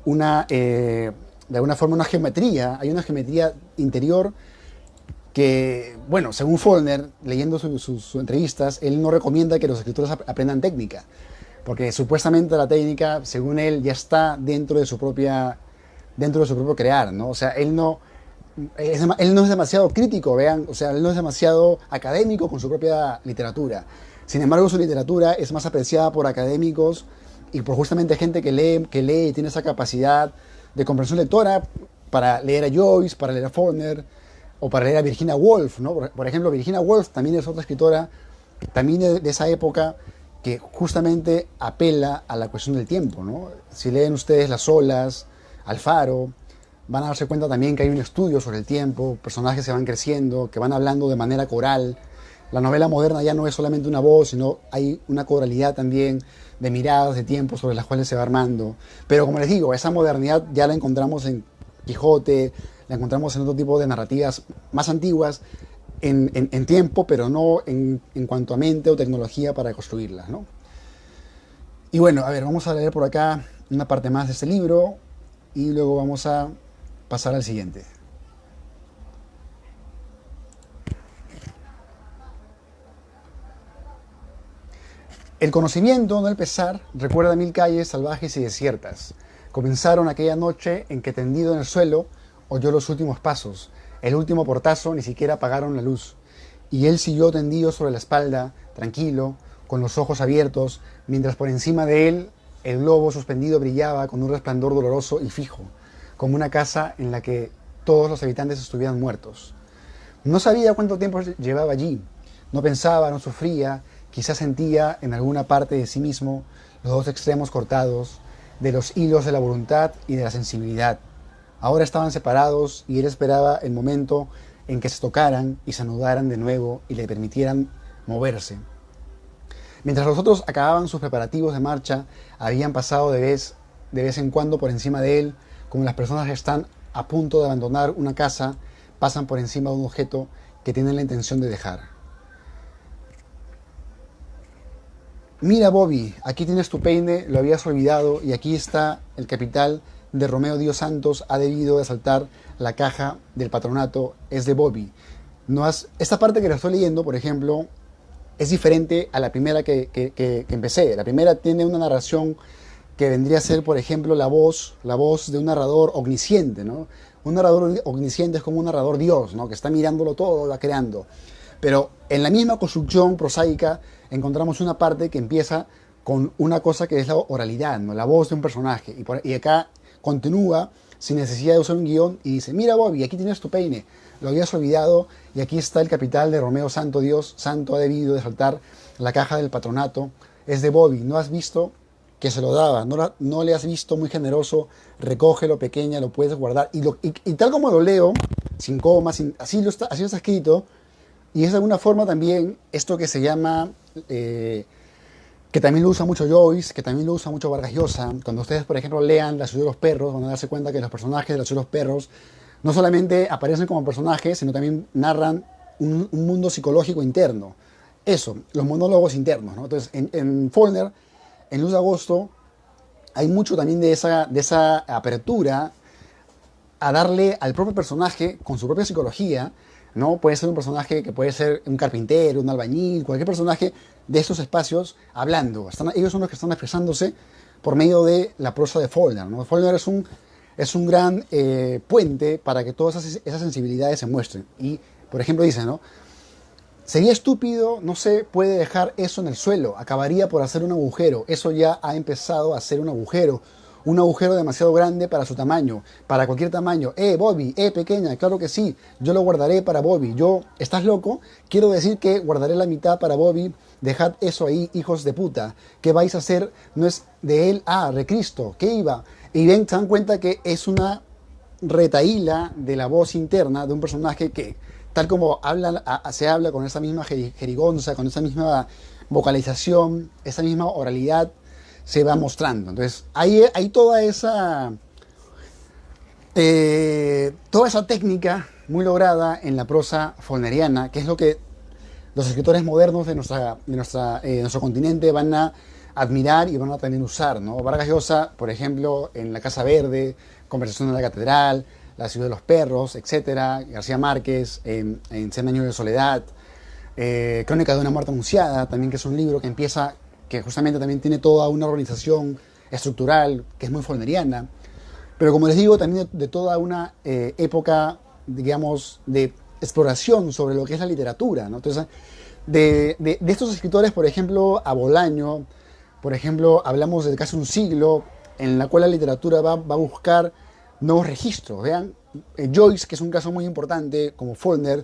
de alguna forma una geometría, hay una geometría interior que, bueno, según Faulkner, leyendo sus entrevistas, él no recomienda que los escritores aprendan técnica, porque supuestamente la técnica, según él, ya está dentro de su propio crear, ¿no? O sea, él no es demasiado crítico, vean, o sea, él no es demasiado académico con su propia literatura. Sin embargo, su literatura es más apreciada por académicos y por justamente gente que lee y tiene esa capacidad de comprensión lectora para leer a Joyce, para leer a Faulkner o para leer a Virginia Woolf, ¿no? Por ejemplo, Virginia Woolf también es otra escritora, también de esa época, que justamente apela a la cuestión del tiempo, ¿no? Si leen ustedes Las Olas, Alfaro, van a darse cuenta también que hay un estudio sobre el tiempo, personajes que van creciendo, que van hablando de manera coral. La novela moderna ya no es solamente una voz, sino hay una coralidad también de miradas de tiempo sobre las cuales se va armando. Pero como les digo, esa modernidad ya la encontramos en Quijote, la encontramos en otro tipo de narrativas más antiguas, en tiempo, pero no en cuanto a mente o tecnología para construirlas, ¿no? Y bueno, a ver, vamos a leer por acá una parte más de este libro y luego vamos a pasar al siguiente. El conocimiento, no el pesar, recuerda mil calles salvajes y desiertas. Comenzaron aquella noche en que, tendido en el suelo, oyó los últimos pasos. El último portazo, ni siquiera apagaron la luz. Y él siguió tendido sobre la espalda, tranquilo, con los ojos abiertos, mientras por encima de él el globo suspendido brillaba con un resplandor doloroso y fijo, como una casa en la que todos los habitantes estuvieran muertos. No sabía cuánto tiempo llevaba allí. No pensaba, no sufría, quizás sentía en alguna parte de sí mismo los dos extremos cortados de los hilos de la voluntad y de la sensibilidad. Ahora estaban separados y él esperaba el momento en que se tocaran y se anudaran de nuevo y le permitieran moverse. Mientras los otros acababan sus preparativos de marcha, habían pasado de vez en cuando por encima de él, como las personas que están a punto de abandonar una casa, pasan por encima de un objeto que tienen la intención de dejar. Mira, Bobby, aquí tienes tu peine, lo habías olvidado, y aquí está el capital de Romeo Dios Santos, ha debido de asaltar la caja del patronato, es de Bobby. Esta parte que la estoy leyendo, por ejemplo, es diferente a la primera que empecé. La primera tiene una narración que vendría a ser, por ejemplo, la voz de un narrador omnisciente, ¿no? Un narrador omnisciente es como un narrador Dios, ¿no? Que está mirándolo todo, va creando. Pero en la misma construcción prosaica encontramos una parte que empieza con una cosa que es la oralidad, ¿no? La voz de un personaje. Y acá continúa sin necesidad de usar un guión y dice: mira, Bobby, aquí tienes tu peine, lo habías olvidado y aquí está el capital de Romeo Santo. Dios Santo ha debido de saltar la caja del patronato, es de Bobby, ¿no has visto que se lo daba? No le has visto muy generoso, recógelo, pequeña, lo puedes guardar. Y tal como lo leo, sin comas, así está escrito, y es de alguna forma también esto que se llama... que también lo usa mucho Joyce, que también lo usa mucho Vargas Llosa. Cuando ustedes, por ejemplo, lean La ciudad de los perros, van a darse cuenta que los personajes de La ciudad de los perros No solamente aparecen como personajes, sino también narran un mundo psicológico interno. Eso, los monólogos internos, ¿no? Entonces, en Faulkner, en Luz de Agosto, hay mucho también de esa apertura a darle al propio personaje, con su propia psicología, ¿no? Puede ser un personaje que puede ser un carpintero, un albañil, cualquier personaje de estos espacios hablando. Ellos son los que están expresándose por medio de la prosa de Faulkner, ¿no? Faulkner es un gran puente para que todas esas sensibilidades se muestren. Y, por ejemplo, dice, ¿no? Sería estúpido, no se puede dejar eso en el suelo, acabaría por hacer un agujero, eso ya ha empezado a ser un agujero demasiado grande para su tamaño, para cualquier tamaño. Bobby, pequeña, claro que sí, yo lo guardaré para Bobby. ¿Estás loco? Quiero decir que guardaré la mitad para Bobby, dejad eso ahí, hijos de puta. ¿Qué vais a hacer? No es de él, recristo, ¿qué iba? Y ven, se dan cuenta que es una retaíla de la voz interna de un personaje que, tal como se habla con esa misma jerigonza, con esa misma vocalización, esa misma oralidad, se va mostrando. Entonces, hay toda esa técnica muy lograda en la prosa faulkneriana, que es lo que los escritores modernos de nuestro continente van a admirar y van a también usar, ¿no? Vargas Llosa, por ejemplo, en La Casa Verde, Conversación en la Catedral, La Ciudad de los Perros, etcétera. García Márquez en 100 años de soledad, Crónica de una muerte anunciada, también, que es un libro que justamente también tiene toda una organización estructural que es muy faulkneriana, pero como les digo, también de toda una época, digamos, de exploración sobre lo que es la literatura, ¿no? Entonces, de estos escritores, por ejemplo, a Bolaño, por ejemplo, hablamos de casi un siglo en la cual la literatura va a buscar nuevos registros. Vean, Joyce, que es un caso muy importante, como Faulkner,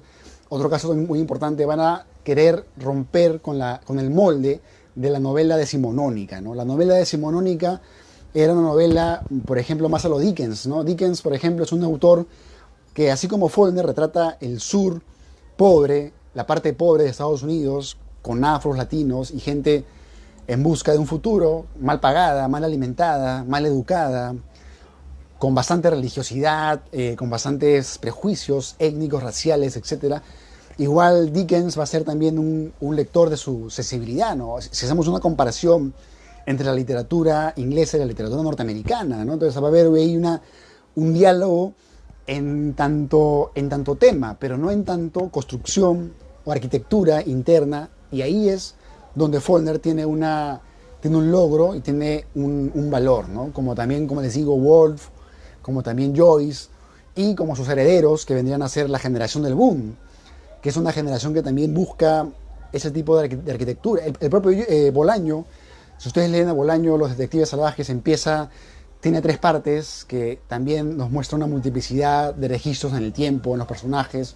otro caso muy importante, van a querer romper con el molde de la novela decimonónica, ¿no? La novela decimonónica era una novela, por ejemplo, más a lo Dickens, ¿no? Dickens, por ejemplo, es un autor que, así como Faulkner, retrata el sur pobre, la parte pobre de Estados Unidos, con afros, latinos y gente en busca de un futuro, mal pagada, mal alimentada, mal educada, con bastante religiosidad, con bastantes prejuicios étnicos, raciales, etc. Igual Dickens va a ser también un lector de su sensibilidad, ¿no? Si hacemos una comparación entre la literatura inglesa y la literatura norteamericana, ¿no? Entonces va a haber ahí un diálogo en tanto tema, pero no en tanto construcción o arquitectura interna, y ahí es donde Faulkner tiene un logro y tiene un valor, ¿no? Como también, como les digo, Woolf, como también Joyce, y como sus herederos, que vendrían a ser la generación del boom, que es una generación que también busca ese tipo de arquitectura. El propio Bolaño, si ustedes leen a Bolaño, Los Detectives Salvajes, tiene 3 partes que también nos muestra una multiplicidad de registros en el tiempo, en los personajes,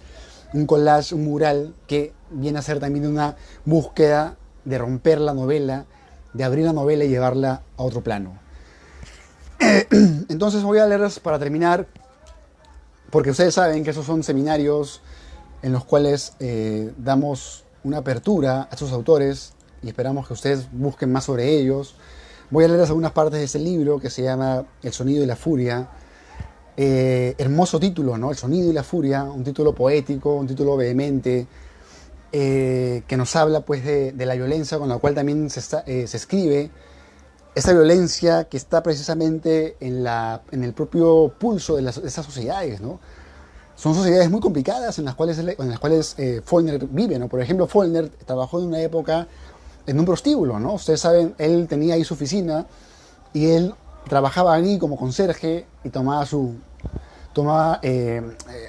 un collage, un mural, que viene a ser también una búsqueda de romper la novela, de abrir la novela y llevarla a otro plano. Entonces voy a leerles para terminar, porque ustedes saben que esos son seminarios en los cuales damos una apertura a estos autores y esperamos que ustedes busquen más sobre ellos. Voy a leerles algunas partes de este libro que se llama El sonido y la furia. Hermoso título, ¿no? El sonido y la furia, un título poético, un título vehemente, que nos habla, pues, de la violencia con la cual también se escribe. Esa violencia que está precisamente en el propio pulso de esas sociedades, ¿no? Son sociedades muy complicadas en las cuales Faulkner vive, ¿no? Por ejemplo, Faulkner trabajó en una época en un prostíbulo, ¿no? Ustedes saben, él tenía ahí su oficina y él trabajaba ahí como conserje y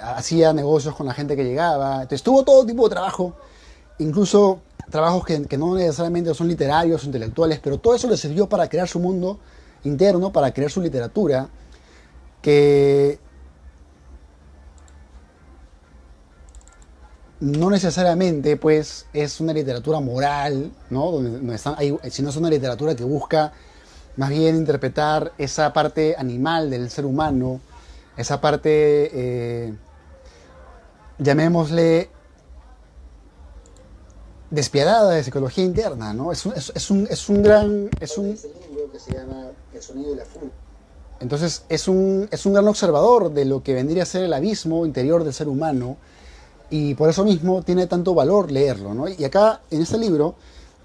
hacía negocios con la gente que llegaba. Entonces tuvo todo tipo de trabajo, incluso trabajos que no necesariamente son literarios o intelectuales, pero todo eso le sirvió para crear su mundo interno, para crear su literatura, que no necesariamente, pues, es una literatura moral, ¿no? Sino es una literatura que busca más bien interpretar esa parte animal del ser humano, esa parte, llamémosle, despiadada de psicología interna, ¿no? Es un libro que se llama El sonido y la furia. Entonces es un gran observador de lo que vendría a ser el abismo interior del ser humano, y por eso mismo tiene tanto valor leerlo, ¿no? Y acá, en este libro,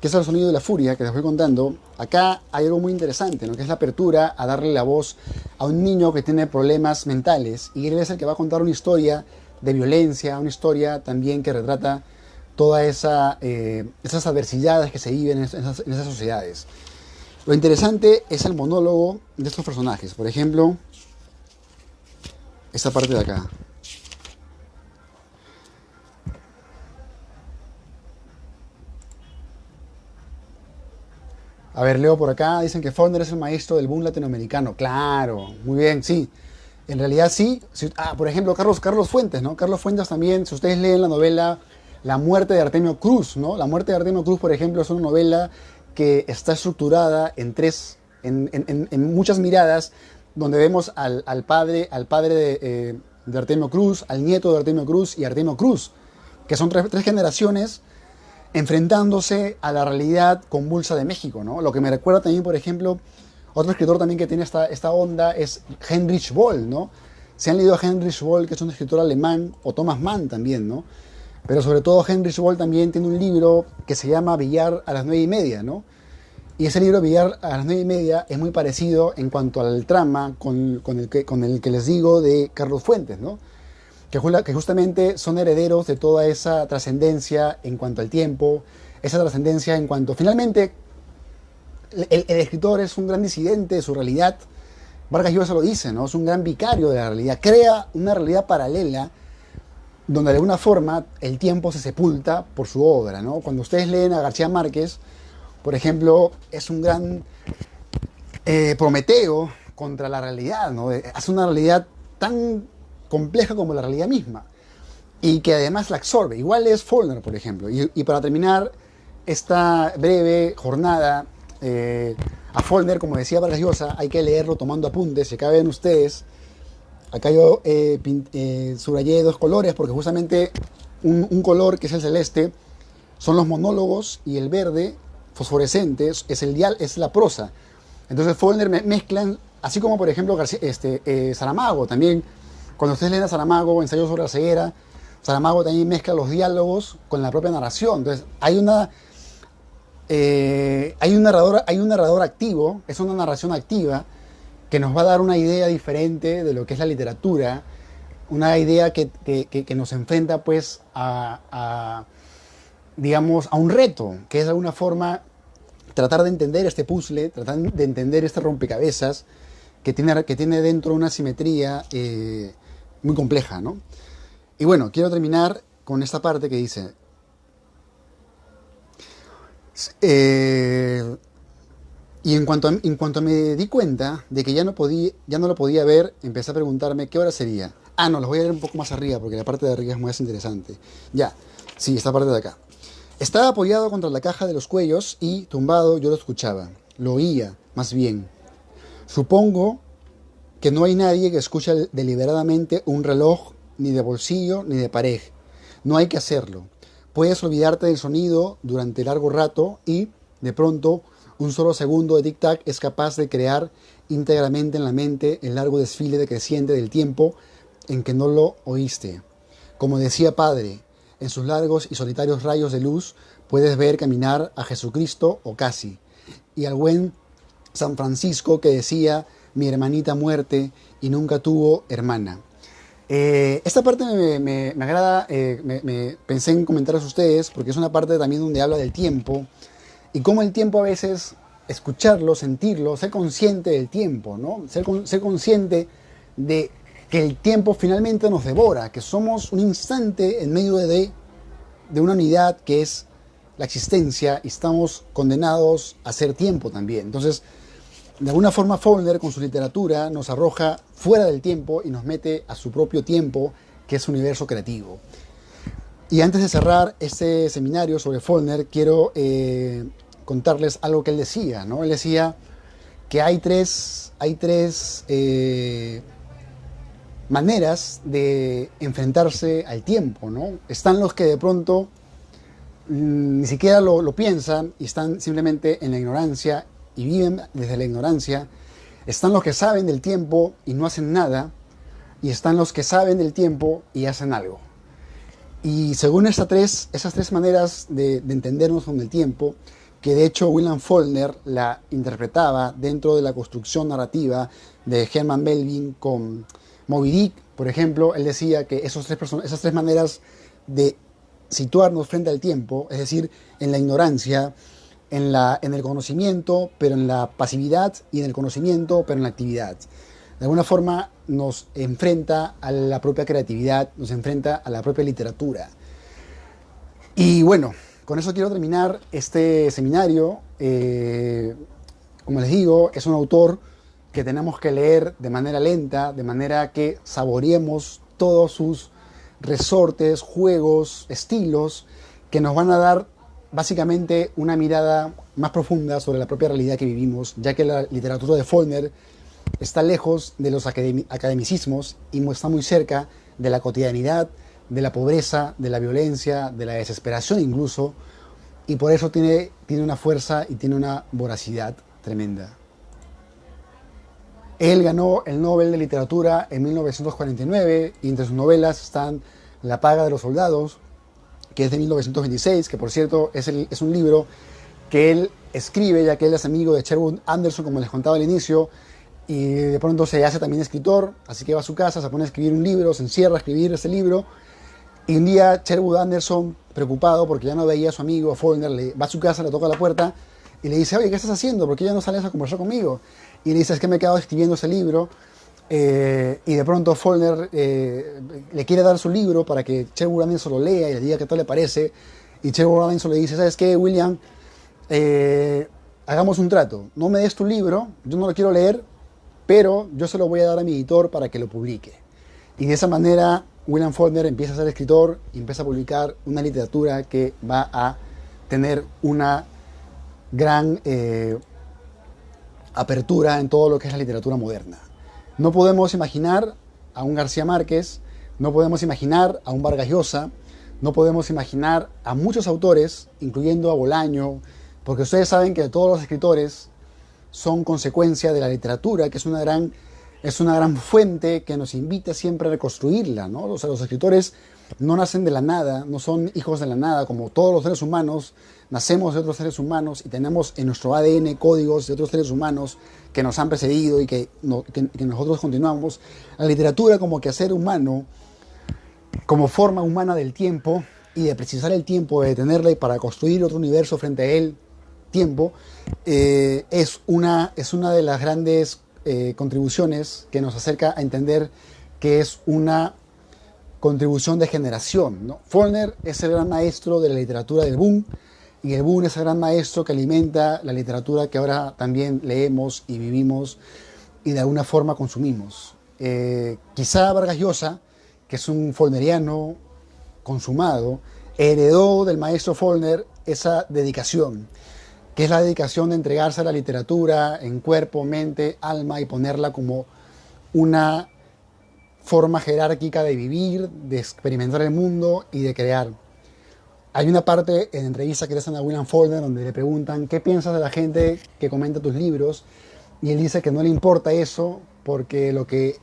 que es El sonido de la furia, que les voy contando, acá hay algo muy interesante, ¿no? Que es la apertura a darle la voz a un niño que tiene problemas mentales, y él es el que va a contar una historia de violencia, una historia también que retrata todas esas adversidades que se viven en esas sociedades. Lo interesante es el monólogo de estos personajes. Por ejemplo, esta parte de acá. A ver, leo por acá. Dicen que Faulkner es el maestro del boom latinoamericano. Claro, muy bien, sí. En realidad sí. Por ejemplo, Carlos Fuentes, ¿no? Carlos Fuentes también, si ustedes leen la novela La muerte de Artemio Cruz, ¿no? La muerte de Artemio Cruz, por ejemplo, es una novela que está estructurada en muchas miradas, donde vemos al padre de Artemio Cruz, al nieto de Artemio Cruz y Artemio Cruz, que son tres generaciones enfrentándose a la realidad convulsa de México, ¿no? Lo que me recuerda también, por ejemplo, otro escritor también que tiene esta onda es Heinrich Böll, ¿no? Se han leído a Heinrich Böll, que es un escritor alemán, o Thomas Mann también, ¿no? Pero sobre todo Heinrich Böll también tiene un libro que se llama Billar a las 9:30, ¿no? Y ese libro Billar a las 9:30 es muy parecido en cuanto al trama con el que les digo de Carlos Fuentes, ¿no? Que justamente son herederos de toda esa trascendencia en cuanto al tiempo, esa trascendencia en cuanto... Finalmente, el escritor es un gran disidente de su realidad. Vargas Llosa lo dice, ¿no? Es un gran vicario de la realidad. Crea una realidad paralela donde de alguna forma el tiempo se sepulta por su obra, ¿no? Cuando ustedes leen a García Márquez, por ejemplo, es un gran Prometeo contra la realidad, ¿no? Hace una realidad tan compleja como la realidad misma, y que además la absorbe. Igual es Faulkner, por ejemplo. Y para terminar esta breve jornada, a Faulkner, como decía Vargas Llosa, hay que leerlo tomando apuntes. Y acá ven ustedes, acá yo subrayé dos colores, porque justamente un color, que es el celeste, son los monólogos, y el verde fosforescente es la prosa. Entonces Faulkner mezclan, así como por ejemplo Saramago también. Cuando ustedes leen a Saramago, Ensayo sobre la ceguera, Saramago también mezcla los diálogos con la propia narración. Entonces hay un narrador activo, es una narración activa que nos va a dar una idea diferente de lo que es la literatura, una idea que nos enfrenta pues digamos, a un reto, que es de alguna forma tratar de entender este puzzle, tratar de entender este rompecabezas que tiene dentro una simetría muy compleja, ¿no? Y bueno, quiero terminar con esta parte que dice... y en cuanto me di cuenta de que ya no lo podía ver, empecé a preguntarme qué hora sería. No, los voy a leer un poco más arriba, porque la parte de arriba es más interesante. Ya, sí, esta parte de acá. Estaba apoyado contra la caja de los cuellos y, tumbado, yo lo escuchaba. Lo oía, más bien. Supongo que no hay nadie que escuche deliberadamente un reloj, ni de bolsillo, ni de pared. No hay que hacerlo. Puedes olvidarte del sonido durante largo rato y, de pronto, un solo segundo de tic-tac es capaz de crear íntegramente en la mente el largo desfile decreciente del tiempo en que no lo oíste. Como decía Padre, en sus largos y solitarios rayos de luz puedes ver caminar a Jesucristo o casi, y al buen San Francisco que decía: mi hermanita muerte y nunca tuvo hermana. Esta parte me agrada, pensé en comentarles a ustedes, porque es una parte también donde habla del tiempo, y cómo el tiempo a veces, escucharlo, sentirlo, ser consciente del tiempo, ¿no? Ser consciente de que el tiempo finalmente nos devora, que somos un instante en medio de una unidad que es la existencia, y estamos condenados a ser tiempo también. Entonces, de alguna forma Faulkner con su literatura nos arroja fuera del tiempo y nos mete a su propio tiempo, que es su universo creativo. Y antes de cerrar este seminario sobre Faulkner, quiero contarles algo que él decía, ¿no? Él decía que hay tres maneras de enfrentarse al tiempo, ¿no? Están los que de pronto ni siquiera lo piensan y están simplemente en la ignorancia y viven desde la ignorancia. Están los que saben del tiempo y no hacen nada, y están los que saben del tiempo y hacen algo. Y según esas tres maneras de entendernos con el tiempo, que de hecho William Faulkner la interpretaba dentro de la construcción narrativa de Herman Melville con Moby Dick, por ejemplo, él decía que esas tres maneras de situarnos frente al tiempo, es decir, en la ignorancia, en el conocimiento, pero en la pasividad, y en el conocimiento, pero en la actividad. De alguna forma nos enfrenta a la propia creatividad, nos enfrenta a la propia literatura. Y bueno, con eso quiero terminar este seminario. Como les digo, es un autor que tenemos que leer de manera lenta, de manera que saboreemos todos sus resortes, juegos, estilos, que nos van a dar básicamente una mirada más profunda sobre la propia realidad que vivimos, ya que la literatura de Faulkner está lejos de los academicismos y está muy cerca de la cotidianidad, de la pobreza, de la violencia, de la desesperación incluso, y por eso tiene una fuerza y tiene una voracidad tremenda. Él ganó el Nobel de Literatura en 1949 y entre sus novelas están La paga de los soldados, que es de 1926, que por cierto es un libro que él escribe, ya que él es amigo de Sherwood Anderson, como les contaba al inicio, y de pronto se hace también escritor, así que va a su casa, se pone a escribir un libro, se encierra a escribir ese libro, y un día Sherwood Anderson, preocupado porque ya no veía a su amigo Faulkner, va a su casa, le toca la puerta y le dice: oye, ¿qué estás haciendo? ¿Por qué ya no sales a conversar conmigo? Y le dice: es que me he quedado escribiendo ese libro. Y de pronto Faulkner le quiere dar su libro para que Sherwood Anderson lo lea y le diga qué tal le parece. Y Sherwood Anderson le dice: ¿sabes qué, William? Hagamos un trato. No me des tu libro, yo no lo quiero leer, pero yo se lo voy a dar a mi editor para que lo publique. Y de esa manera William Faulkner empieza a ser escritor y empieza a publicar una literatura que va a tener una gran apertura en todo lo que es la literatura moderna. No podemos imaginar a un García Márquez, no podemos imaginar a un Vargas Llosa, no podemos imaginar a muchos autores, incluyendo a Bolaño, porque ustedes saben que todos los escritores son consecuencia de la literatura, que es una gran fuente que nos invita siempre a reconstruirla, ¿no? O sea, los escritores no nacen de la nada, no son hijos de la nada, como todos los seres humanos, nacemos de otros seres humanos y tenemos en nuestro ADN códigos de otros seres humanos que nos han precedido y que nosotros continuamos. La literatura como quehacer humano, como forma humana del tiempo y de precisar el tiempo, de detenerle para construir otro universo frente a él, tiempo, es una de las grandes contribuciones que nos acerca a entender que es una contribución de generación, ¿no? Faulkner es el gran maestro de la literatura del boom, y el boom es el gran maestro que alimenta la literatura que ahora también leemos y vivimos y de alguna forma consumimos. Quizá Vargas Llosa, que es un faulkneriano consumado, heredó del maestro Faulkner esa dedicación, que es la dedicación de entregarse a la literatura en cuerpo, mente, alma y ponerla como una forma jerárquica de vivir, de experimentar el mundo y de crear. Hay una parte en la entrevista que le hacen a William Faulkner donde le preguntan: ¿qué piensas de la gente que comenta tus libros? Y él dice que no le importa eso, porque lo que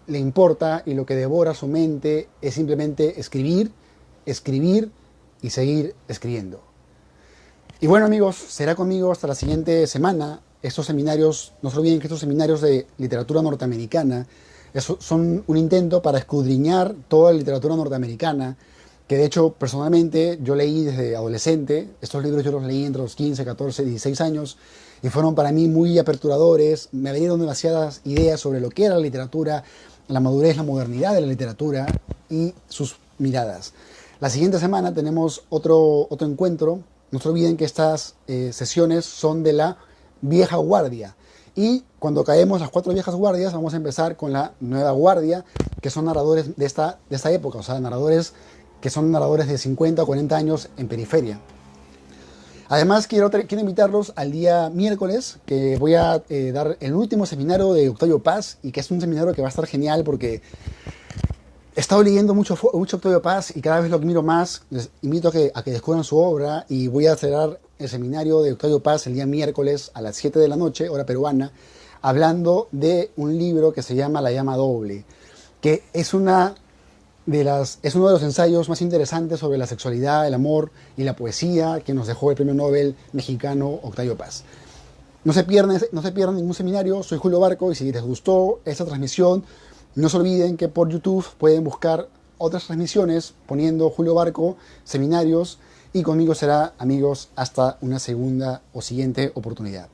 le importa y lo que devora su mente es simplemente escribir, escribir y seguir escribiendo. Y bueno, amigos, será conmigo hasta la siguiente semana. Estos seminarios, no se olviden que estos seminarios de literatura norteamericana son un intento para escudriñar toda la literatura norteamericana, que de hecho personalmente yo leí desde adolescente. Estos libros yo los leí entre los 15, 14, 16 años y fueron para mí muy aperturadores. Me abrieron demasiadas ideas sobre lo que era la literatura, la madurez, la modernidad de la literatura y sus miradas. La siguiente semana tenemos otro encuentro. No se olviden que estas sesiones son de la vieja guardia. Y cuando caemos las 4 viejas guardias, vamos a empezar con la nueva guardia, que son narradores de esta época, o sea, narradores que son narradores de 50 o 40 años en periferia. Además, quiero invitarlos al día miércoles, que voy a dar el último seminario de Octavio Paz, y que es un seminario que va a estar genial porque he estado leyendo mucho Octavio Paz y cada vez lo admiro más. Les invito a que descubran su obra, y voy a cerrar el seminario de Octavio Paz el día miércoles a las 7 de la noche, hora peruana, hablando de un libro que se llama La llama doble, que es uno de los ensayos más interesantes sobre la sexualidad, el amor y la poesía que nos dejó el premio Nobel mexicano Octavio Paz. No se pierdan ningún seminario. Soy Julio Barco y si les gustó esta transmisión, no se olviden que por YouTube pueden buscar otras transmisiones poniendo Julio Barco, seminarios, y conmigo será, amigos, hasta una segunda o siguiente oportunidad.